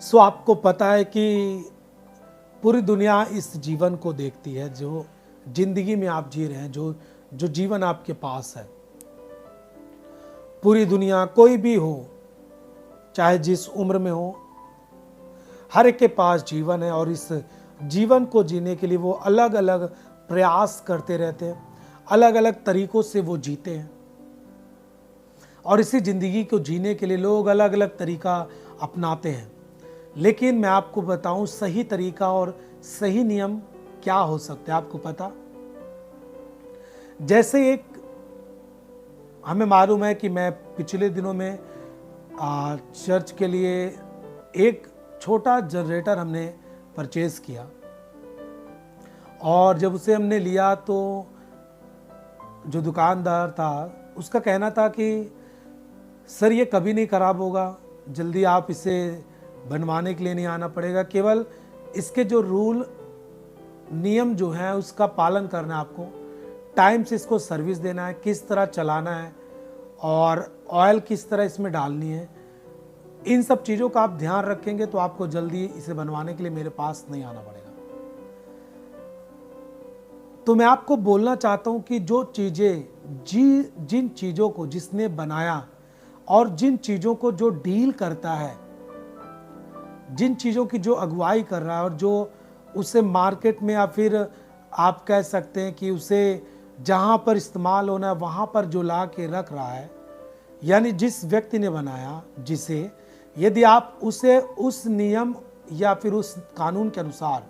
सो आपको पता है कि पूरी दुनिया इस जीवन को देखती है जो जिंदगी में आप जी रहे हैं, जो जो जीवन आपके पास है। पूरी दुनिया कोई भी हो, चाहे जिस उम्र में हो, हर एक के पास जीवन है और इस जीवन को जीने के लिए वो अलग अलग प्रयास करते रहते हैं, अलग अलग तरीकों से वो जीते हैं। और इसी जिंदगी को जीने के लिए लोग अलग अलग तरीका अपनाते हैं। लेकिन मैं आपको बताऊं सही तरीका और सही नियम क्या हो सकते हैं, आपको पता? जैसे एक हमें मालूम है कि मैं पिछले दिनों में चर्च के लिए एक छोटा जनरेटर हमने परचेज किया, और जब उसे हमने लिया तो जो दुकानदार था उसका कहना था कि सर ये कभी नहीं खराब होगा, जल्दी आप इसे बनवाने के लिए नहीं आना पड़ेगा, केवल इसके जो रूल नियम जो है उसका पालन करना है आपको, टाइम से इसको सर्विस देना है, किस तरह चलाना है और ऑयल किस तरह इसमें डालनी है, इन सब चीज़ों का आप ध्यान रखेंगे तो आपको जल्दी इसे बनवाने के लिए मेरे पास नहीं आना पड़ेगा। तो मैं आपको बोलना चाहता हूं कि जो चीज़ें जिन चीज़ों को जिसने बनाया और जिन चीज़ों को जो डील करता है, जिन चीज़ों की जो अगुवाई कर रहा है और जो उसे मार्केट में या फिर आप कह सकते हैं कि उसे जहाँ पर इस्तेमाल होना है वहाँ पर जो ला के रख रहा है, यानी जिस व्यक्ति ने बनाया, जिसे यदि आप उसे उस नियम या फिर उस कानून के अनुसार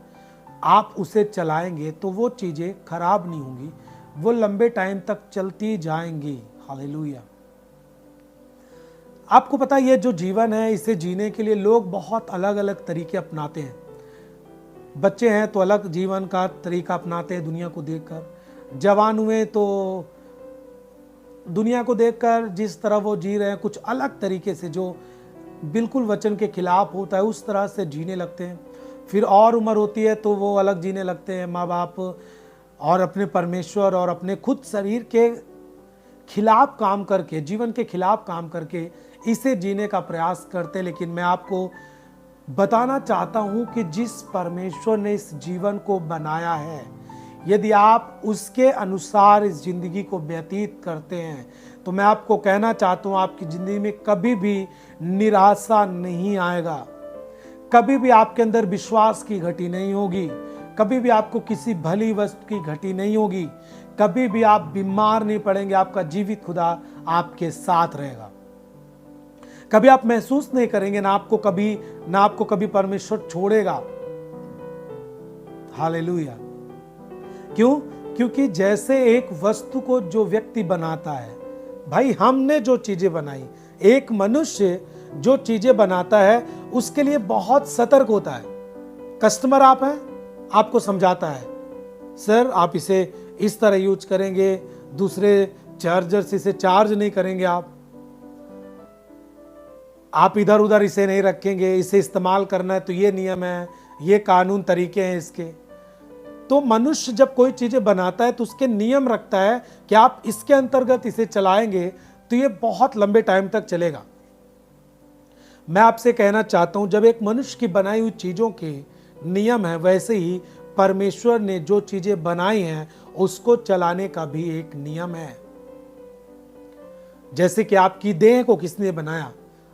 आप उसे चलाएंगे तो वो चीज़ें खराब नहीं होंगी, वो लंबे टाइम तक चलती जाएंगी। हालेलुया। आपको पता है ये जो जीवन है इसे जीने के लिए लोग बहुत अलग अलग तरीके अपनाते हैं। बच्चे हैं तो अलग जीवन का तरीका अपनाते हैं दुनिया को देखकर, जवान हुए तो दुनिया को देखकर जिस तरह वो जी रहे हैं कुछ अलग तरीके से जो बिल्कुल वचन के खिलाफ होता है उस तरह से जीने लगते हैं। फिर और उम्र होती है तो वो अलग जीने लगते हैं, माँ बाप और अपने परमेश्वर और अपने खुद शरीर के खिलाफ काम करके, जीवन के खिलाफ काम करके इसे जीने का प्रयास करते हैं। लेकिन मैं आपको बताना चाहता हूं कि जिस परमेश्वर ने इस जीवन को बनाया है, यदि आप उसके अनुसार इस जिंदगी को व्यतीत करते हैं तो मैं आपको कहना चाहता हूं आपकी जिंदगी में कभी भी निराशा नहीं आएगा, कभी भी आपके अंदर विश्वास की घटी नहीं होगी, कभी भी आपको किसी भली वस्तु की घटी नहीं होगी, कभी भी आप बीमार नहीं पड़ेंगे, आपका जीवित खुदा आपके साथ रहेगा। कभी आप महसूस नहीं करेंगे ना आपको कभी परमेश्वर छोड़ेगा। हालेलुया। क्यों? क्योंकि जैसे एक वस्तु को जो व्यक्ति बनाता है, भाई हमने जो चीजें बनाई, एक मनुष्य जो चीजें बनाता है उसके लिए बहुत सतर्क होता है। कस्टमर आप हैं, आपको समझाता है सर आप इसे इस तरह यूज करेंगे, दूसरे चार्जर से इसे चार्ज नहीं करेंगे, आप इधर उधर इसे नहीं रखेंगे, इसे इस्तेमाल करना है तो ये नियम है, ये कानून तरीके हैं इसके। तो मनुष्य जब कोई चीजें बनाता है तो उसके नियम रखता है कि आप इसके अंतर्गत इसे चलाएंगे तो ये बहुत लंबे टाइम तक चलेगा। मैं आपसे कहना चाहता हूं जब एक मनुष्य की बनाई हुई चीजों के नियम है, वैसे ही परमेश्वर ने जो चीजें बनाई हैं उसको चलाने का भी एक नियम है। जैसे कि आपकी देह को किसने बनाया,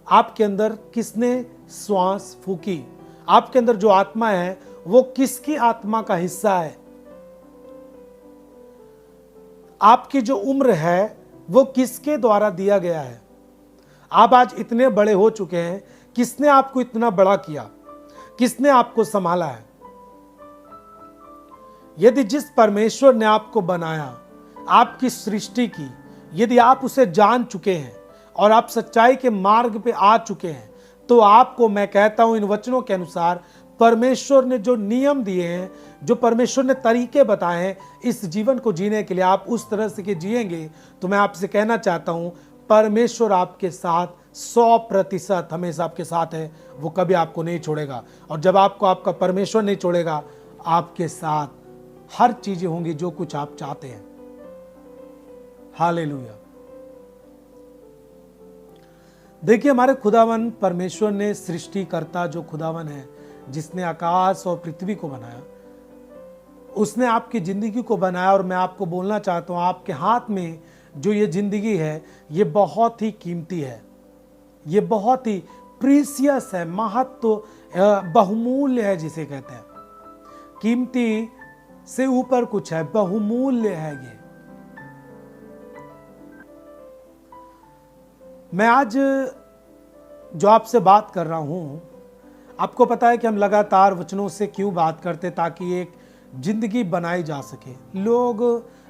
आपके अंदर किसने श्वास फूकी, आपके अंदर जो आत्मा है वो किसकी आत्मा का हिस्सा है, आपकी जो उम्र है वो किसके द्वारा दिया गया है, आप आज इतने बड़े हो चुके हैं, किसने आपको इतना बड़ा किया, किसने आपको संभाला है। यदि जिस परमेश्वर ने आपको बनाया, आपकी सृष्टि की, यदि आप उसे जान चुके हैं और आप सच्चाई के मार्ग पे आ चुके हैं तो आपको मैं कहता हूं इन वचनों के अनुसार परमेश्वर ने जो नियम दिए हैं, जो परमेश्वर ने तरीके बताए हैं इस जीवन को जीने के लिए, आप उस तरह से के जिएंगे तो मैं आपसे कहना चाहता हूं परमेश्वर आपके साथ 100% हमेशा आपके साथ है, वो कभी आपको नहीं छोड़ेगा। और जब आपको आपका परमेश्वर नहीं छोड़ेगा, आपके साथ हर चीजें होंगी जो कुछ आप चाहते हैं। हालेलुया। देखिए, हमारे खुदावन परमेश्वर ने सृष्टिकर्ता जो खुदावन है, जिसने आकाश और पृथ्वी को बनाया, उसने आपकी जिंदगी को बनाया। और मैं आपको बोलना चाहता हूं, आपके हाथ में जो ये जिंदगी है, ये बहुत ही कीमती है, ये बहुत ही प्रीसियस है, महत्व बहुमूल्य है, जिसे कहते हैं। कीमती से ऊपर कुछ है, बहुमूल्य है ये। मैं आज जो आपसे बात कर रहा हूं, आपको पता है कि हम लगातार वचनों से क्यों बात करते, ताकि एक जिंदगी बनाई जा सके। लोग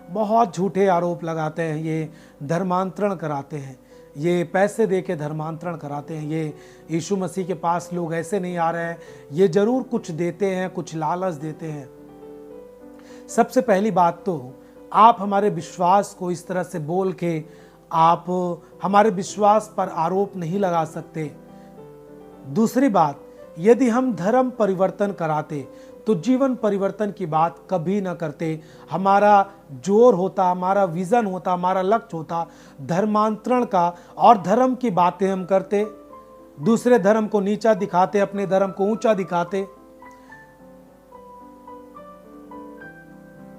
बहुत झूठे आरोप लगाते हैं, ये धर्मांतरण कराते हैं, ये पैसे दे के धर्मांतरण कराते हैं, ये यीशु मसीह के पास लोग ऐसे नहीं आ रहे हैं, ये जरूर कुछ देते हैं, कुछ लालच देते हैं। सबसे पहली बात तो आप हमारे विश्वास को इस तरह से बोल के आप हमारे विश्वास पर आरोप नहीं लगा सकते। दूसरी बात, यदि हम धर्म परिवर्तन कराते तो जीवन परिवर्तन की बात कभी ना करते। हमारा जोर होता, हमारा विजन होता, हमारा लक्ष्य होता धर्मांतरण का, और धर्म की बातें हम करते, दूसरे धर्म को नीचा दिखाते, अपने धर्म को ऊंचा दिखाते।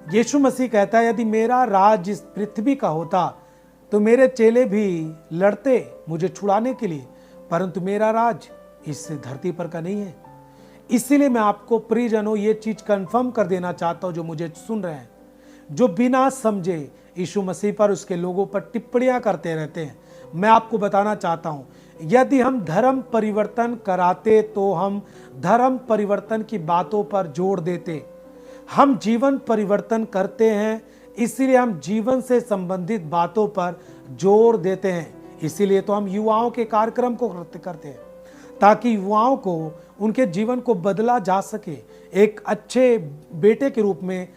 यीशु मसीह कहता है, यदि मेरा राज इस पृथ्वी का होता तो मेरे चेले भी लड़ते मुझे छुड़ाने के लिए, परंतु मेरा राज इस धरती पर का नहीं है। इसीलिए मैं आपको प्रियजनों ये चीज कंफर्म कर देना चाहता हूं, जो मुझे सुन रहे हैं, जो बिना समझे यीशु मसीह पर, उसके लोगों पर टिप्पणियां करते रहते हैं। मैं आपको बताना चाहता हूं, यदि हम धर्म परिवर्तन कराते तो हम धर्म परिवर्तन की बातों पर जोर देते। हम जीवन परिवर्तन करते हैं, इसीलिए हम जीवन से संबंधित बातों पर जोर देते हैं। इसीलिए तो हम युवाओं के कार्यक्रम को करते हैं, ताकि युवाओं को उनके जीवन को बदला जा सके, एक अच्छे बेटे के रूप में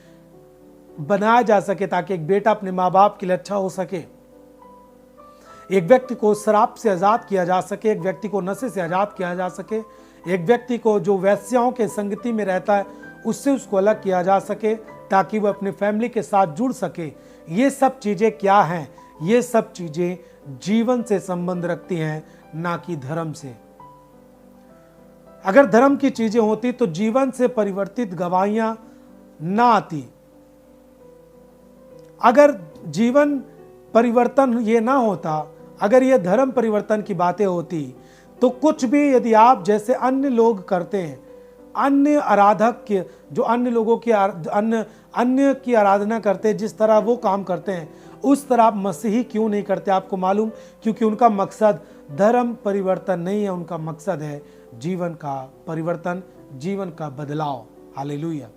बनाया जा सके, ताकि एक बेटा अपने माँ बाप के लिए अच्छा हो सके, एक व्यक्ति को शराब से आजाद किया जा सके, एक व्यक्ति को नशे से आजाद किया जा सके, एक व्यक्ति को जो वेश्याओं के संगति में रहता है उससे उसको अलग किया जा सके, ताकि वह अपने फैमिली के साथ जुड़ सके। ये सब चीजें क्या हैं? ये सब चीजें जीवन से संबंध रखती हैं, ना कि धर्म से। अगर धर्म की चीजें होती तो जीवन से परिवर्तित गवाहियां ना आती। अगर जीवन परिवर्तन ये ना होता, अगर ये धर्म परिवर्तन की बातें होती, तो कुछ भी यदि आप जैसे अन्य लोग करते हैं, अन्य आराधक के जो अन्य लोगों की अन्य की आराधना करते हैं, जिस तरह वो काम करते हैं, उस तरह आप मसीही क्यों नहीं करते? आपको मालूम, क्योंकि उनका मकसद धर्म परिवर्तन नहीं है, उनका मकसद है जीवन का परिवर्तन, जीवन का बदलाव। हालेलुया।